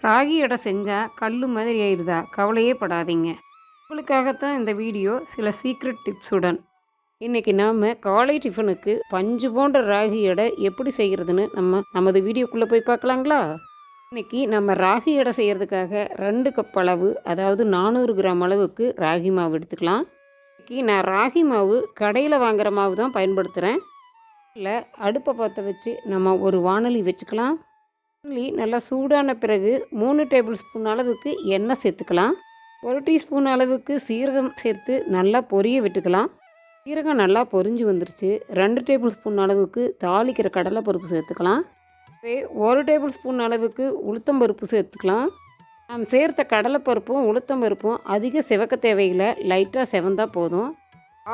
ராகி அடை செஞ்சால் கல் மாதிரி ஆயிடுதா? கவலையே படாதீங்க. உங்களுக்காகத்தான் இந்த வீடியோ சில சீக்ரெட் டிப்ஸுடன். இன்றைக்கி நாம் காலை டிஃபனுக்கு பஞ்சு போன்ற ராகி அடை எப்படி செய்கிறதுன்னு நமது வீடியோக்குள்ளே போய் பார்க்கலாங்களா? இன்றைக்கி நம்ம ராகி அடை செய்கிறதுக்காக 2 கப் அளவு, அதாவது 400 கிராம் அளவுக்கு ராகி மாவு எடுத்துக்கலாம். இன்றைக்கி நான் ராகி மாவு கடையில் வாங்குகிற மாவு தான் பயன்படுத்துகிறேன். இல்லை, அடுப்பை பற்ற வச்சு நம்ம ஒரு வாணலி வச்சுக்கலாம். வாணலி நல்லா சூடான பிறகு 3 டேபிள் ஸ்பூன் அளவுக்கு எண்ணெய் சேர்த்துக்கலாம். 1 டீஸ்பூன் அளவுக்கு சீரகம் சேர்த்து நல்லா பொரிய விட்டுக்கலாம். சீரகம் நல்லா பொரிஞ்சு வந்துருச்சு. 2 டேபிள் ஸ்பூன் அளவுக்கு தாளிக்கிற கடலைப்பருப்பு சேர்த்துக்கலாம். 1 டேபிள் ஸ்பூன் அளவுக்கு உளுத்தம்பருப்பு சேர்த்துக்கலாம். நாம் சேர்த்த கடலைப்பருப்பும் உளுத்தம்பருப்பும் அதிக சிவக்க தேவையில்லை, லைட்டாக செவந்தால் போதும்.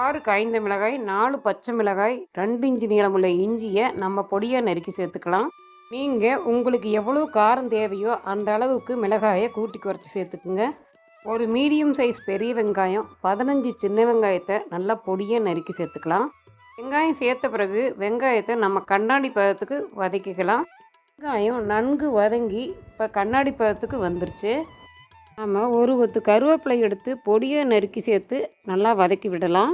6 காய்ந்த மிளகாய், 4 பச்சை மிளகாய், 2 இன்ச்சு நீளமுள்ள இஞ்சியை நம்ம பொடியாக நறுக்கி சேர்த்துக்கலாம். நீங்கள் உங்களுக்கு எவ்வளோ காரம் தேவையோ அந்த அளவுக்கு மிளகாயை கூட்டி குறைச்சி சேர்த்துக்குங்க. ஒரு மீடியம் சைஸ் பெரிய வெங்காயம், 15 சின்ன வெங்காயத்தை நல்லா பொடியாக நறுக்கி சேர்த்துக்கலாம். வெங்காயம் சேர்த்த பிறகு வெங்காயத்தை நம்ம கண்ணாடி பதத்துக்கு வதக்கிக்கலாம். வெங்காயம் நன்கு வதங்கி இப்போ கண்ணாடி பதத்துக்கு வந்துருச்சு. நம்ம ஒரு கொத்து கருவேப்பிலை எடுத்து பொடியாக நறுக்கி சேர்த்து நல்லா வதக்கி விடலாம்.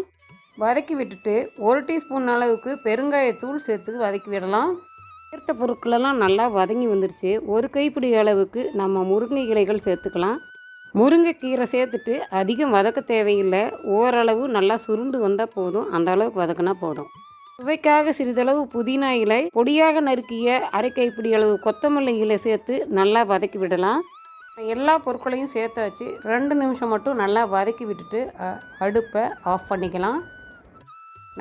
வதக்கி விட்டுட்டு 1 டீஸ்பூன் அளவுக்கு பெருங்காயத்தூள் சேர்த்து வதக்கி விடலாம். சேர்த்த பொருட்களெல்லாம் நல்லா வதங்கி வந்துருச்சு. ஒரு கைப்பிடி அளவுக்கு நம்ம முருங்கை இலைகள் சேர்த்துக்கலாம். முருங்கைக்கீரை சேர்த்துட்டு அதிகம் வதக்க தேவையில்லை, ஓரளவு நல்லா சுருண்டு வந்தால் போதும். அந்த அளவுக்கு வதக்கினா போதும். சுவைக்காக சிறிதளவு புதினா இலை, பொடியாக நறுக்கிய அரை கைப்பிடி அளவு கொத்தமல்லி இலை சேர்த்து நல்லா வதக்கி விடலாம். எல்லா பொருட்களையும் சேர்த்து வச்சு 2 நிமிஷம் மட்டும் நல்லா வதக்கி விட்டுட்டு அடுப்பை ஆஃப் பண்ணிக்கலாம்.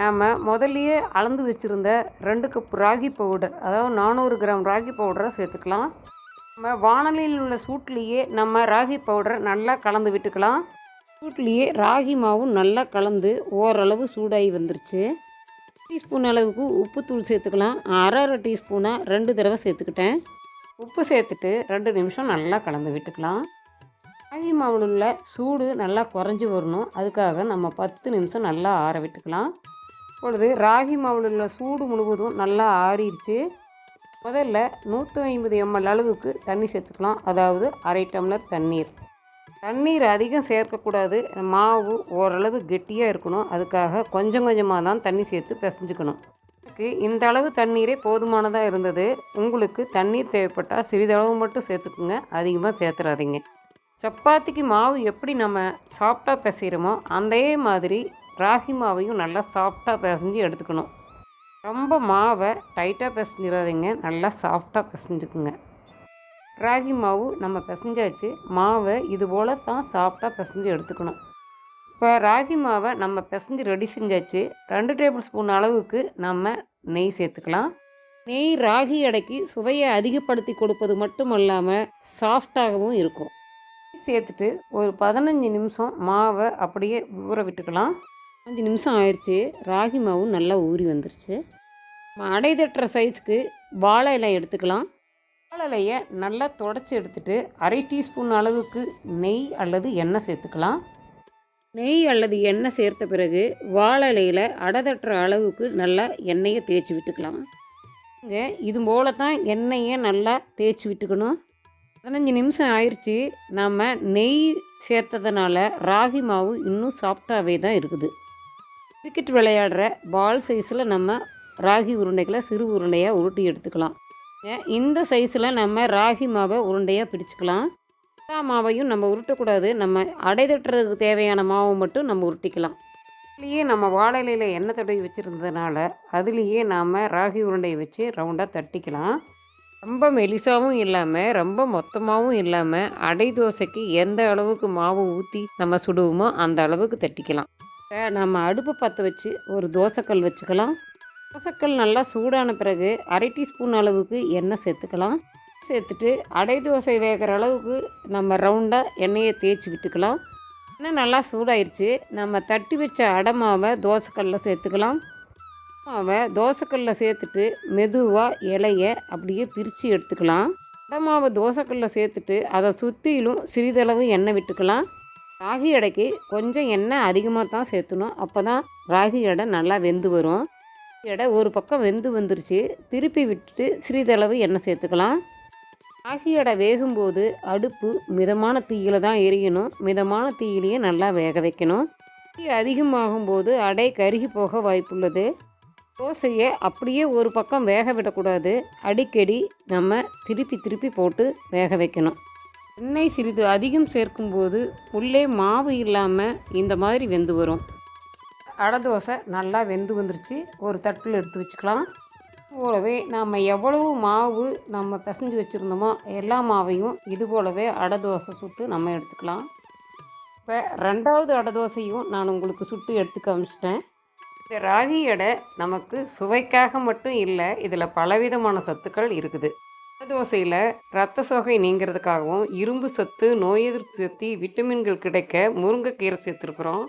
நாம் முதல்லையே அளந்து வச்சுருந்த 2 கப் ராகி பவுடர், அதாவது 400 கிராம் ராகி பவுடரை சேர்த்துக்கலாம். நம்ம வாணலியில் உள்ள சூட்லேயே நம்ம ராகி பவுடரை நல்லா கலந்து விட்டுக்கலாம். சூட்லேயே ராகி மாவும் நல்லா கலந்து ஓரளவு சூடாகி வந்துருச்சு. டீஸ்பூன் அளவுக்கு உப்புத்தூள் சேர்த்துக்கலாம். அரை டீஸ்பூனாக 2 தடவை சேர்த்துக்கிட்டேன். உப்பு சேர்த்துட்டு 2 நிமிஷம் நல்லா கலந்து விட்டுக்கலாம். ராகி மாவில் உள்ள சூடு நல்லா குறைஞ்சி வரணும், அதுக்காக நம்ம 10 நிமிஷம் நல்லா ஆற விட்டுக்கலாம். இப்பொழுது ராகி மாவில் உள்ள சூடு முழுவதும் நல்லா ஆறிடுச்சு. முதல்ல 150 ml அளவுக்கு தண்ணி சேர்த்துக்கலாம், அதாவது அரை டம்ளர் தண்ணீர். தண்ணீர் அதிகம் சேர்க்கக்கூடாது, மாவு ஓரளவு கெட்டியாக இருக்கணும். அதுக்காக கொஞ்சம் கொஞ்சமாக தான் தண்ணி சேர்த்து பிசைஞ்சுக்கணும். எனக்கு இந்த அளவு தண்ணீரே போதுமானதாக இருந்தது. உங்களுக்கு தண்ணீர் தேவைப்பட்டால் சிறிதளவு மட்டும் சேர்த்துக்குங்க, அதிகமாக சேர்த்துறாதீங்க. சப்பாத்திக்கு மாவு எப்படி நம்ம சாஃப்டாக பிசைகிறோமோ அதே மாதிரி ராகி மாவையும் நல்லா சாஃப்டாக பிசைஞ்சு எடுத்துக்கணும். ரொம்ப மாவை டைட்டாக பிசைஞ்சிடாதீங்க, நல்லா சாஃப்டாக பிசைஞ்சுக்குங்க. ராகி மாவு நம்ம பிசைஞ்சாச்சு. மாவை இது போல் தான் சாஃப்டாக பிசைஞ்சு எடுத்துக்கணும். இப்போ ராகி மாவை நம்ம பிசைஞ்சு ரெடி செஞ்சாச்சு. 2 டேபிள் ஸ்பூன் அளவுக்கு நம்ம நெய் சேர்த்துக்கலாம். நெய் ராகி அடைக்கு சுவையை அதிகப்படுத்தி கொடுப்பது மட்டும் இல்லாமல் சாஃப்டாகவும் இருக்கும். சேர்த்துட்டு ஒரு 15 நிமிஷம் மாவை அப்படியே ஊற விட்டுக்கலாம். 5 நிமிஷம் ஆயிடுச்சு. ராகி மாவு நல்லா ஊறி வந்துருச்சு. அடை தட்டுற சைஸ்க்கு வாழை இலை எடுத்துக்கலாம். வாழை இலையை நல்லா தொடச்சி எடுத்துட்டு அரை டீஸ்பூன் அளவுக்கு நெய் அல்லது எண்ணெய் சேர்த்துக்கலாம். நெய் அல்லது எண்ணெய் சேர்த்த பிறகு வாழை இலையில் அடை தட்டுற அளவுக்கு நல்லா எண்ணெயை தேய்ச்சி விட்டுக்கலாம். இங்கே இது போல தான் எண்ணெயை நல்லா தேய்ச்சி விட்டுக்கணும். 15 நிமிஷம் ஆயிடுச்சு. நம்ம நெய் சேர்த்ததுனால ராகி மாவு இன்னும் சாஃப்டாகவே தான் இருக்குது. கிரிக்கெட் விளையாடுற பால் சைஸில் நம்ம ராகி உருண்டைகளை சிறு உருண்டையாக உருட்டி எடுத்துக்கலாம். இந்த சைஸில் நம்ம ராகி மாவை உருண்டையாக பிடிச்சிக்கலாம். எல்லா மாவையும் நம்ம உருட்டக்கூடாது, நம்ம அடை தட்டுறதுக்கு தேவையான மாவை மட்டும் நம்ம உருட்டிக்கலாம். அதுலேயே நம்ம வாழை இலையில் எண்ணெய் தடவி வச்சுருந்ததுனால அதுலேயே நாம் ராகி உருண்டையை வச்சு ரவுண்டாக தட்டிக்கலாம். ரொம்ப மெலிசாவும் இல்லாமல் ரொம்ப மொத்தமாகவும் இல்லாமல் அடை தோசைக்கு எந்த அளவுக்கு மாவு ஊற்றி நம்ம சுடுவோமோ அந்த அளவுக்கு தட்டிக்கலாம். இப்போ நம்ம அடுப்பை பற்ற வச்சு ஒரு தோசைக்கல் வச்சுக்கலாம். தோசைக்கல் நல்லா சூடான பிறகு அரை டீஸ்பூன் அளவுக்கு எண்ணெய் சேர்த்துக்கலாம். சேர்த்துட்டு அடை தோசை வேகிற அளவுக்கு நம்ம ரவுண்டாக எண்ணெயை தேய்ச்சி விட்டுக்கலாம். எண்ணெய் நல்லா சூடாயிருச்சு. நம்ம தட்டி வச்ச அடை மாவை தோசைக்கல்லில் சேர்த்துக்கலாம். மாவை தோசைக்கல்லில் சேர்த்துட்டு மெதுவாக இலையை அப்படியே பிரித்து எடுத்துக்கலாம். அடை மாவை தோசைக்கல்லில் சேர்த்துட்டு அதை சுற்றிலும் சிறிதளவு எண்ணெய் விட்டுக்கலாம். ராகி அடைக்கு கொஞ்சம் எண்ணெய் அதிகமாக தான் சேர்த்துணும், அப்போ தான் ராகி அடை நல்லா வெந்து வரும். எடை ஒரு பக்கம் வெந்து வந்துருச்சு. திருப்பி விட்டுட்டு சிறிதளவு எண்ணெய் சேர்த்துக்கலாம். ராகி அடை வேகும்போது அடுப்பு மிதமான தீயில தான் எரியணும். மிதமான தீயிலேயே நல்லா வேக வைக்கணும். தீ அதிகமாகும்போது அடை கருகி போக வாய்ப்புள்ளது. தோசையை அப்படியே ஒரு பக்கம் வேக விடக்கூடாது. அடிக்கடி நம்ம திருப்பி திருப்பி போட்டு வேக வைக்கணும். எண்ணெய் சிறிது அதிகம் சேர்க்கும்போது உள்ளே மாவு இல்லாமல் இந்த மாதிரி வெந்து வரும். அடை தோசை நல்லா வெந்து வந்துருச்சு. ஒரு தட்டில் எடுத்து வச்சுக்கலாம். போலவே நாம் எவ்வளவு மாவு நம்ம பிசைஞ்சு வச்சுருந்தோமோ எல்லா மாவையும் இது போலவே அடை தோசை சுட்டு நம்ம எடுத்துக்கலாம். இப்போ ரெண்டாவது அடை தோசையும் நான் உங்களுக்கு சுட்டு எடுத்து காமிச்சிட்டேன். இந்த ராகி அடை நமக்கு சுவைக்காக மட்டும் இல்லை, இதில் பலவிதமான சத்துக்கள் இருக்குது. அடை தோசையில் இரத்த சோகை நீங்கிறதுக்காகவும் இரும்பு சத்து, நோய் எதிர்ப்பு சக்தி, விட்டமின்கள் கிடைக்க முருங்கைக்கீரை சேர்த்துருக்குறோம்.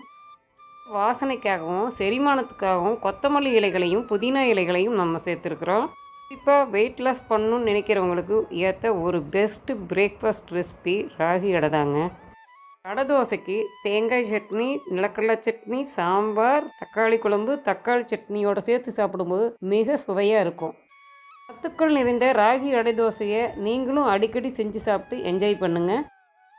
வாசனைக்காகவும் செரிமானத்துக்காகவும் கொத்தமல்லி இலைகளையும் புதினா இலைகளையும் நம்ம சேர்த்துருக்குறோம். இப்போ வெயிட் லாஸ் பண்ணணும்னு நினைக்கிறவங்களுக்கு ஏற்ற ஒரு பெஸ்ட்டு பிரேக்ஃபாஸ்ட் ரெசிபி ராகி அடை தாங்க. அடை தோசைக்கு தேங்காய் சட்னி, நிலக்கடலை சட்னி, சாம்பார், தக்காளி குழம்பு, தக்காளி சட்னியோடு சேர்த்து சாப்பிடும்போது மிக சுவையாக இருக்கும். சத்துக்கள் நிறைந்த ராகி அடை தோசையை நீங்களும் அடிக்கடி செஞ்சு சாப்பிட்டு என்ஜாய் பண்ணுங்கள்.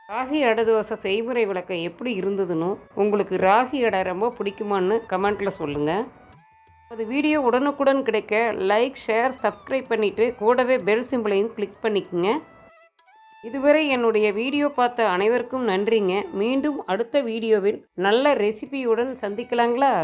ராகி அடை தோசை செய்முறை விளக்கம் எப்படி இருந்ததுன்னு, உங்களுக்கு ராகி அடை ரொம்ப பிடிக்குமான்னு கமெண்ட்டில் சொல்லுங்கள். அது வீடியோ உடனுக்குடன் கிடைக்க லைக், ஷேர், சப்ஸ்கிரைப் பண்ணிவிட்டு கூடவே பெல் சிம்பிளையும் கிளிக் பண்ணிக்கோங்க. இதுவரை என்னுடைய வீடியோ பார்த்த அனைவருக்கும் நன்றிங்க. மீண்டும் அடுத்த வீடியோவில் நல்ல ரெசிபியுடன் சந்திக்கலாங்களா?